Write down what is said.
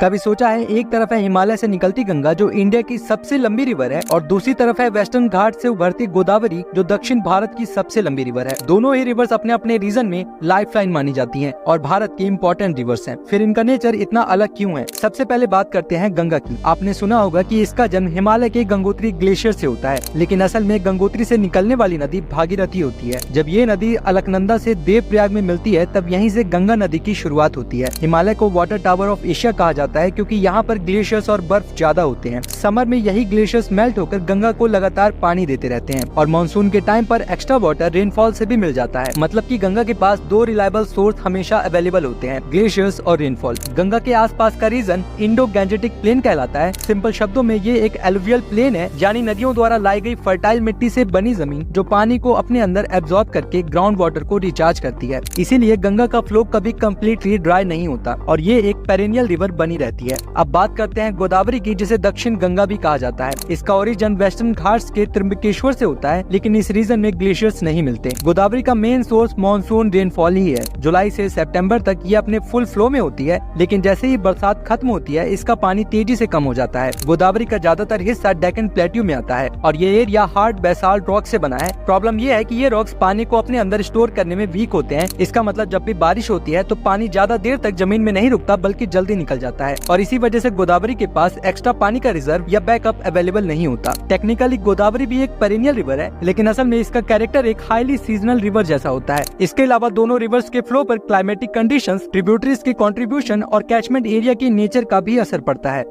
कभी सोचा है, एक तरफ है हिमालय से निकलती गंगा जो इंडिया की सबसे लंबी रिवर है और दूसरी तरफ है वेस्टर्न घाट से उभरती गोदावरी जो दक्षिण भारत की सबसे लंबी रिवर है। दोनों ही रिवर्स अपने अपने रीजन में लाइफलाइन मानी जाती हैं और भारत की इम्पोर्टेंट रिवर्स हैं। फिर इनका नेचर इतना अलग क्यों है? सबसे पहले बात करते हैं गंगा की। आपने सुना होगा कि इसका जन्म हिमालय के गंगोत्री ग्लेशियर से होता है, लेकिन असल में गंगोत्री से निकलने वाली नदी भागीरथी होती है। जब ये नदी अलकनंदा से देवप्रयाग में मिलती है तब यहीं से गंगा नदी की शुरुआत होती है। हिमालय को वाटर टावर ऑफ एशिया कहा जाता है क्योंकि यहाँ पर ग्लेशियर्स और बर्फ ज्यादा होते हैं। समर में यही ग्लेशियर्स मेल्ट होकर गंगा को लगातार पानी देते रहते हैं और मानसून के टाइम पर एक्स्ट्रा वाटर रेनफॉल से भी मिल जाता है। मतलब कि गंगा के पास दो रिलायबल सोर्स हमेशा अवेलेबल होते हैं, ग्लेशियर्स और रेनफॉल। गंगा के आसपास का रीजन इंडो गैंजेटिक प्लेन कहलाता है। सिंपल शब्दों में ये एक एलुवियल प्लेन है, यानी नदियों द्वारा लाई गई फर्टाइल मिट्टी से बनी जमीन जो पानी को अपने अंदर एब्जॉर्ब करके ग्राउंड वाटर को रिचार्ज करती है। इसीलिए गंगा का फ्लो कभी कम्प्लीटली ड्राई नहीं होता और ये एक पेरेनियल रिवर बनी रहती है। अब बात करते हैं गोदावरी की, जिसे दक्षिण गंगा भी कहा जाता है। इसका ओरिजिन वेस्टर्न घाट्स के त्र्यंबकेश्वर से होता है, लेकिन इस रीजन में ग्लेशियर्स नहीं मिलते। गोदावरी का मेन सोर्स मानसून रेनफॉल ही है। जुलाई से सितंबर तक ये अपने फुल फ्लो में होती है, लेकिन जैसे ही बरसात खत्म होती है इसका पानी तेजी से कम हो जाता है। गोदावरी का ज्यादातर हिस्सा डेक्कन प्लेट्यू में आता है और ये एरिया हार्ड बेसाल्ट रॉक से बना है। प्रॉब्लम ये है कि ये रॉक्स पानी को अपने अंदर स्टोर करने में वीक होते हैं। इसका मतलब जब भी बारिश होती है तो पानी ज्यादा देर तक जमीन में नहीं रुकता बल्कि जल्दी निकल जाता है और इसी वजह से गोदावरी के पास एक्स्ट्रा पानी का रिजर्व या बैकअप अवेलेबल नहीं होता। टेक्निकली गोदावरी भी एक पेरेनियल रिवर है, लेकिन असल में इसका कैरेक्टर एक हाईली सीजनल रिवर जैसा होता है। इसके अलावा दोनों रिवर्स के फ्लो पर क्लाइमेटिक कंडीशंस, ट्रिब्यूटरीज की कंट्रीब्यूशन और कैचमेंट एरिया की नेचर का भी असर पड़ता है।